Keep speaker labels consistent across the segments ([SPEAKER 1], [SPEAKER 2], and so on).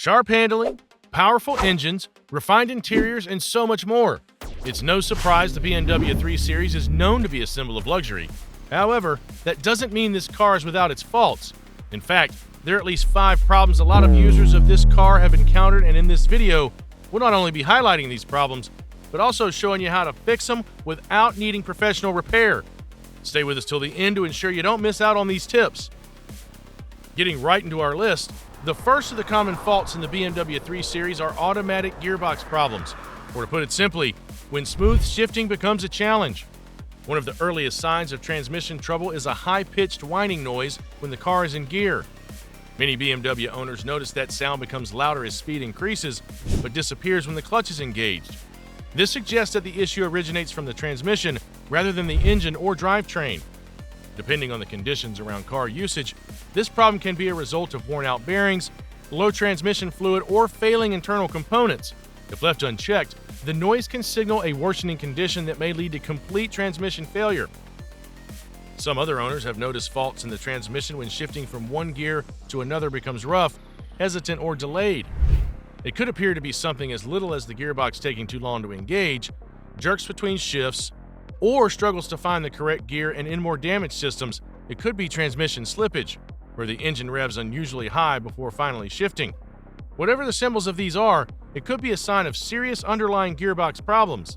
[SPEAKER 1] Sharp handling, powerful engines, refined interiors, and so much more. It's no surprise the BMW 3 Series is known to be a symbol of luxury. However, that doesn't mean this car is without its faults. In fact, there are at least 5 problems a lot of users of this car have encountered, and in this video, we'll not only be highlighting these problems, but also showing you how to fix them without needing professional repair. Stay with us till the end to ensure you don't miss out on these tips. Getting right into our list, the first of the common faults in the BMW 3 Series are automatic gearbox problems, or to put it simply, when smooth shifting becomes a challenge. One of the earliest signs of transmission trouble is a high-pitched whining noise when the car is in gear. Many BMW owners notice that sound becomes louder as speed increases, but disappears when the clutch is engaged. This suggests that the issue originates from the transmission rather than the engine or drivetrain. Depending on the conditions around car usage, this problem can be a result of worn-out bearings, low transmission fluid, or failing internal components. If left unchecked, the noise can signal a worsening condition that may lead to complete transmission failure. Some other owners have noticed faults in the transmission when shifting from one gear to another becomes rough, hesitant, or delayed. It could appear to be something as little as the gearbox taking too long to engage, jerks between shifts, or struggles to find the correct gear, and in more damaged systems, it could be transmission slippage, where the engine revs unusually high before finally shifting. Whatever the symbols of these are, it could be a sign of serious underlying gearbox problems.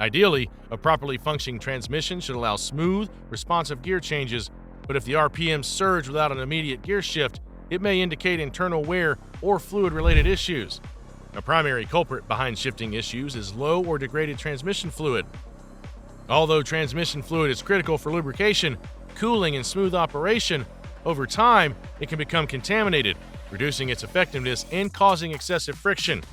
[SPEAKER 1] Ideally, a properly functioning transmission should allow smooth, responsive gear changes, but if the RPMs surge without an immediate gear shift, it may indicate internal wear or fluid-related issues. A primary culprit behind shifting issues is low or degraded transmission fluid. Although transmission fluid is critical for lubrication, cooling, and smooth operation, over time it can become contaminated, reducing its effectiveness and causing excessive friction.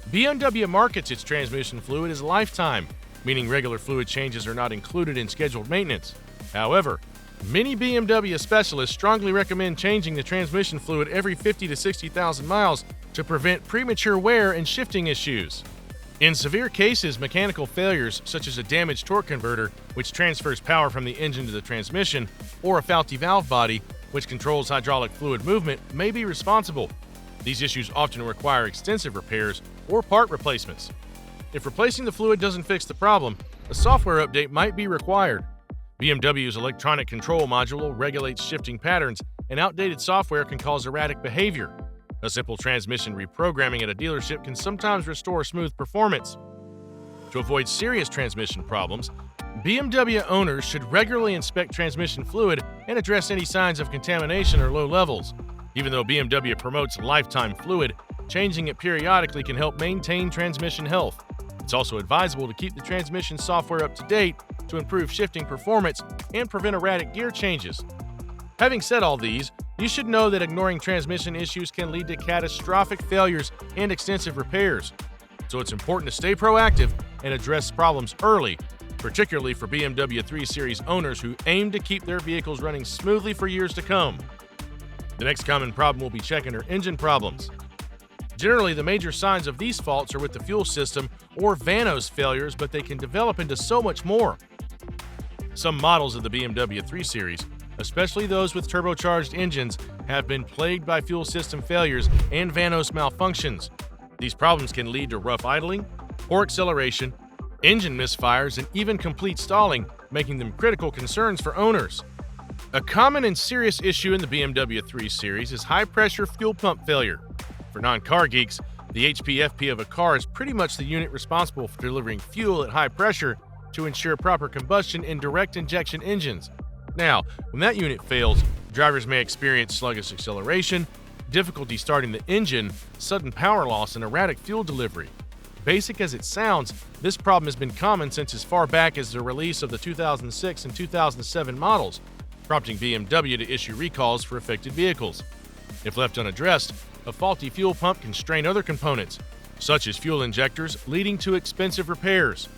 [SPEAKER 1] BMW markets its transmission fluid as lifetime, meaning regular fluid changes are not included in scheduled maintenance. However, many BMW specialists strongly recommend changing the transmission fluid every 50 to 60,000 miles to prevent premature wear and shifting issues. In severe cases, mechanical failures such as a damaged torque converter, which transfers power from the engine to the transmission, or a faulty valve body, which controls hydraulic fluid movement, may be responsible. These issues often require extensive repairs or part replacements. If replacing the fluid doesn't fix the problem, a software update might be required. BMW's electronic control module regulates shifting patterns, and outdated software can cause erratic behavior. A simple transmission reprogramming at a dealership can sometimes restore smooth performance. To avoid serious transmission problems, BMW owners should regularly inspect transmission fluid and address any signs of contamination or low levels. Even though BMW promotes lifetime fluid, changing it periodically can help maintain transmission health. It's also advisable to keep the transmission software up to date to improve shifting performance and prevent erratic gear changes. Having said all these, you should know that ignoring transmission issues can lead to catastrophic failures and extensive repairs. So it's important to stay proactive and address problems early, particularly for BMW 3 Series owners who aim to keep their vehicles running smoothly for years to come. The next common problem we'll be checking are engine problems. Generally, the major signs of these faults are with the fuel system or vanos failures, but they can develop into so much more. Some models of the BMW 3 Series, especially those with turbocharged engines, have been plagued by fuel system failures and vanos malfunctions. These problems can lead to rough idling, poor acceleration, engine misfires, and even complete stalling, making them critical concerns for owners. A common and serious issue in the BMW 3 Series is high-pressure fuel pump failure. For non-car geeks, the HPFP of a car is pretty much the unit responsible for delivering fuel at high pressure to ensure proper combustion in direct injection engines. Now, when that unit fails, drivers may experience sluggish acceleration, difficulty starting the engine, sudden power loss, and erratic fuel delivery. Basic as it sounds, this problem has been common since as far back as the release of the 2006 and 2007 models, prompting BMW to issue recalls for affected vehicles. If left unaddressed, a faulty fuel pump can strain other components, such as fuel injectors, leading to expensive repairs.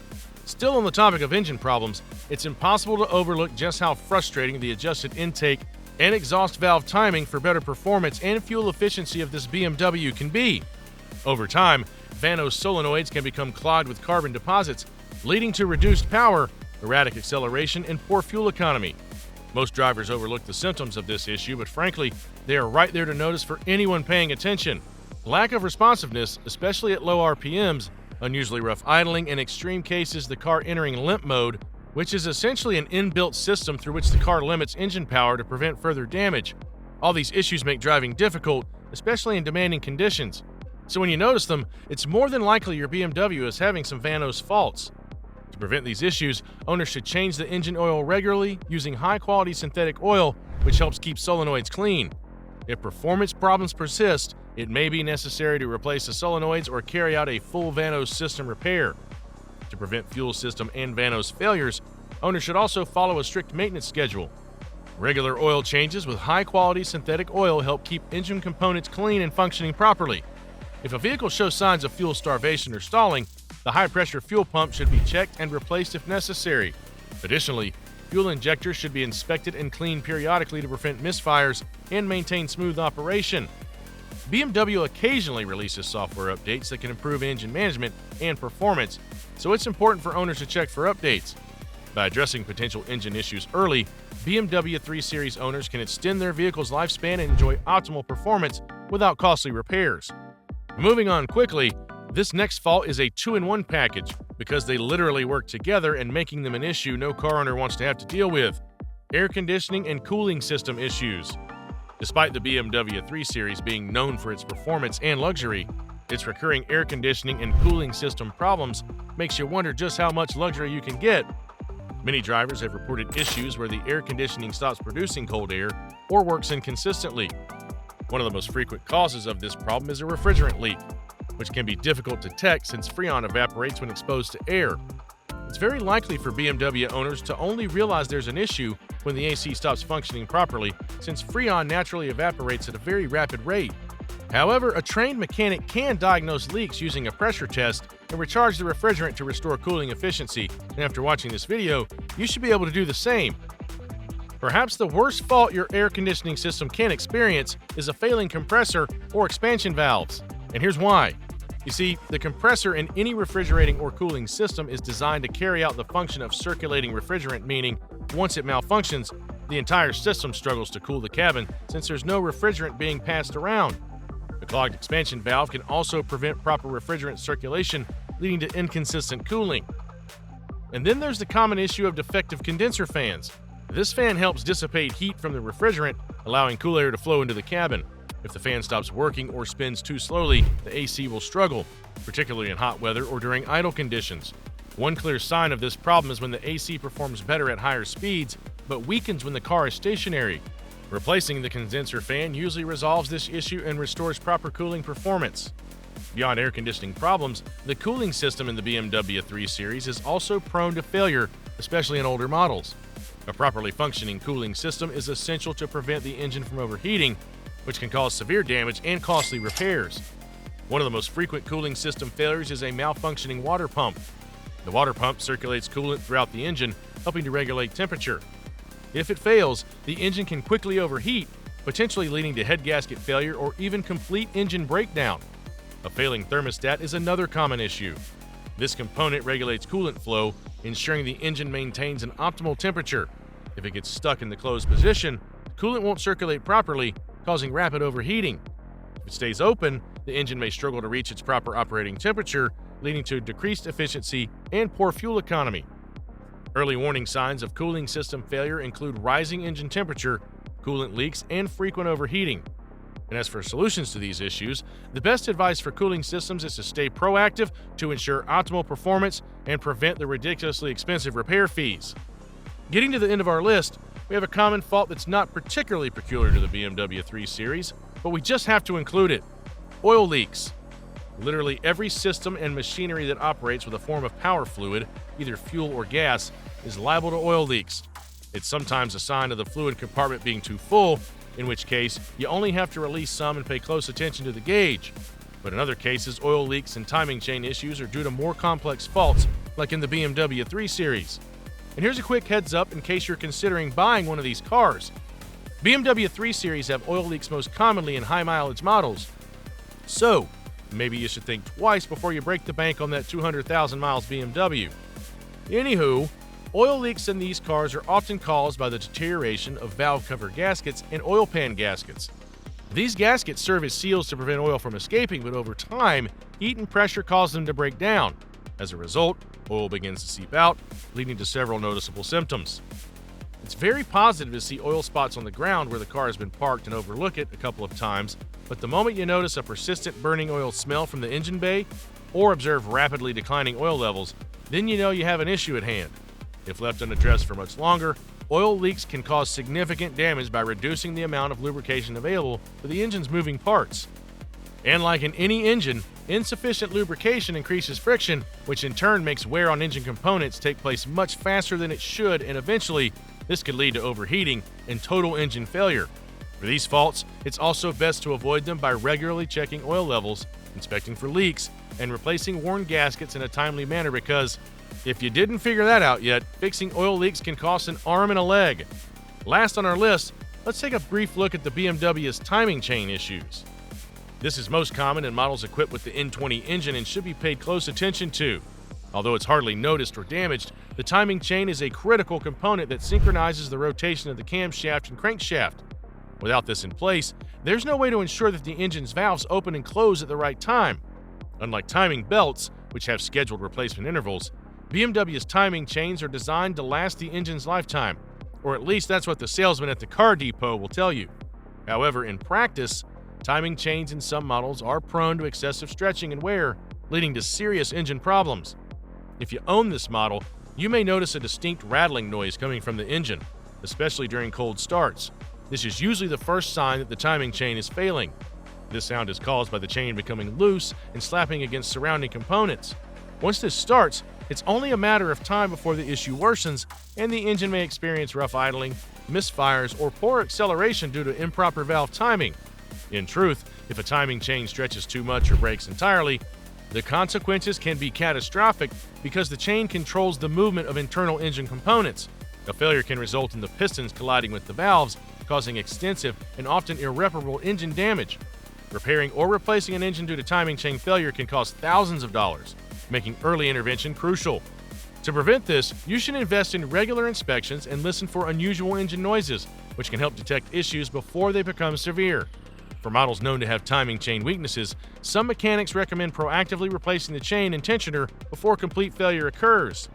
[SPEAKER 1] Still on the topic of engine problems, it's impossible to overlook just how frustrating the adjusted intake and exhaust valve timing for better performance and fuel efficiency of this BMW can be. Over time, vanos solenoids can become clogged with carbon deposits, leading to reduced power, erratic acceleration, and poor fuel economy. Most drivers overlook the symptoms of this issue, but frankly, they are right there to notice for anyone paying attention. Lack of responsiveness, especially at low RPMs, unusually rough idling, and extreme cases the car entering limp mode, which is essentially an inbuilt system through which the car limits engine power to prevent further damage. All these issues make driving difficult, especially in demanding conditions. So when you notice them, it's more than likely your BMW is having some Vanos faults. To prevent these issues, owners should change the engine oil regularly using high-quality synthetic oil, which helps keep solenoids clean. If performance problems persist, it may be necessary to replace the solenoids or carry out a full Vanos system repair. To prevent fuel system and Vanos failures, owners should also follow a strict maintenance schedule. Regular oil changes with high-quality synthetic oil help keep engine components clean and functioning properly. If a vehicle shows signs of fuel starvation or stalling, the high-pressure fuel pump should be checked and replaced if necessary. Additionally, fuel injectors should be inspected and cleaned periodically to prevent misfires and maintain smooth operation. BMW occasionally releases software updates that can improve engine management and performance, so it's important for owners to check for updates. By addressing potential engine issues early, BMW 3 Series owners can extend their vehicle's lifespan and enjoy optimal performance without costly repairs. Moving on quickly, this next fault is a 2-in-1 package because they literally work together and making them an issue no car owner wants to have to deal with: air conditioning and cooling system issues. Despite the BMW 3 Series being known for its performance and luxury, its recurring air conditioning and cooling system problems makes you wonder just how much luxury you can get. Many drivers have reported issues where the air conditioning stops producing cold air or works inconsistently. One of the most frequent causes of this problem is a refrigerant leak, which can be difficult to detect since Freon evaporates when exposed to air. It's very likely for BMW owners to only realize there's an issue when the AC stops functioning properly, since Freon naturally evaporates at a very rapid rate. However, a trained mechanic can diagnose leaks using a pressure test and recharge the refrigerant to restore cooling efficiency, and after watching this video, you should be able to do the same. Perhaps the worst fault your air conditioning system can experience is a failing compressor or expansion valves. And here's why. You see, the compressor in any refrigerating or cooling system is designed to carry out the function of circulating refrigerant, meaning once it malfunctions, the entire system struggles to cool the cabin since there's no refrigerant being passed around. A clogged expansion valve can also prevent proper refrigerant circulation, leading to inconsistent cooling. And then there's the common issue of defective condenser fans. This fan helps dissipate heat from the refrigerant, allowing cool air to flow into the cabin. If the fan stops working or spins too slowly, the AC will struggle, particularly in hot weather or during idle conditions. One clear sign of this problem is when the AC performs better at higher speeds, but weakens when the car is stationary. Replacing the condenser fan usually resolves this issue and restores proper cooling performance. Beyond air conditioning problems, the cooling system in the BMW 3 Series is also prone to failure, especially in older models. A properly functioning cooling system is essential to prevent the engine from overheating, which can cause severe damage and costly repairs. One of the most frequent cooling system failures is a malfunctioning water pump. The water pump circulates coolant throughout the engine, helping to regulate temperature. If it fails, the engine can quickly overheat, potentially leading to head gasket failure or even complete engine breakdown. A failing thermostat is another common issue. This component regulates coolant flow, ensuring the engine maintains an optimal temperature. If it gets stuck in the closed position, coolant won't circulate properly, causing rapid overheating. If it stays open, the engine may struggle to reach its proper operating temperature, leading to decreased efficiency and poor fuel economy. Early warning signs of cooling system failure include rising engine temperature, coolant leaks, and frequent overheating. And as for solutions to these issues, the best advice for cooling systems is to stay proactive to ensure optimal performance and prevent the ridiculously expensive repair fees. Getting to the end of our list, we have a common fault that's not particularly peculiar to the BMW 3 Series, but we just have to include it: oil leaks. Literally every system and machinery that operates with a form of power fluid, either fuel or gas, is liable to oil leaks. It's sometimes a sign of the fluid compartment being too full, in which case you only have to release some and pay close attention to the gauge. But in other cases, oil leaks and timing chain issues are due to more complex faults, like in the BMW 3 Series. And here's a quick heads up in case you're considering buying one of these cars. BMW 3 Series have oil leaks most commonly in high mileage models. So, maybe you should think twice before you break the bank on that 200,000 miles BMW. Anywho, oil leaks in these cars are often caused by the deterioration of valve cover gaskets and oil pan gaskets. These gaskets serve as seals to prevent oil from escaping, but over time, heat and pressure cause them to break down. As a result, oil begins to seep out, leading to several noticeable symptoms. It's very positive to see oil spots on the ground where the car has been parked and overlook it a couple of times, but the moment you notice a persistent burning oil smell from the engine bay or observe rapidly declining oil levels, then you know you have an issue at hand. If left unaddressed for much longer, oil leaks can cause significant damage by reducing the amount of lubrication available to the engine's moving parts. And like in any engine, insufficient lubrication increases friction, which in turn makes wear on engine components take place much faster than it should, and eventually, this could lead to overheating and total engine failure. For these faults, it's also best to avoid them by regularly checking oil levels, inspecting for leaks, and replacing worn gaskets in a timely manner because, if you didn't figure that out yet, fixing oil leaks can cost an arm and a leg. Last on our list, let's take a brief look at the BMW's timing chain issues. This is most common in models equipped with the N20 engine and should be paid close attention to. Although it's hardly noticed or damaged, the timing chain is a critical component that synchronizes the rotation of the camshaft and crankshaft. Without this in place, there's no way to ensure that the engine's valves open and close at the right time. Unlike timing belts, which have scheduled replacement intervals, BMW's timing chains are designed to last the engine's lifetime, or at least that's what the salesman at the car depot will tell you. However, in practice, timing chains in some models are prone to excessive stretching and wear, leading to serious engine problems. If you own this model, you may notice a distinct rattling noise coming from the engine, especially during cold starts. This is usually the first sign that the timing chain is failing. This sound is caused by the chain becoming loose and slapping against surrounding components. Once this starts, it's only a matter of time before the issue worsens and the engine may experience rough idling, misfires, or poor acceleration due to improper valve timing. In truth, if a timing chain stretches too much or breaks entirely, the consequences can be catastrophic because the chain controls the movement of internal engine components. A failure can result in the pistons colliding with the valves, causing extensive and often irreparable engine damage. Repairing or replacing an engine due to timing chain failure can cost thousands of dollars, making early intervention crucial. To prevent this, you should invest in regular inspections and listen for unusual engine noises, which can help detect issues before they become severe. For models known to have timing chain weaknesses, some mechanics recommend proactively replacing the chain and tensioner before complete failure occurs.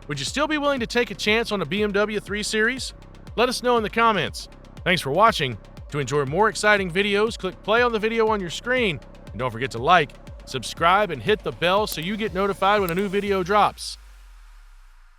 [SPEAKER 1] Would you still be willing to take a chance on a BMW 3 Series? Let us know in the comments. Thanks for watching. To enjoy more exciting videos, click play on the video on your screen, and don't forget to like, subscribe, and hit the bell so you get notified when a new video drops.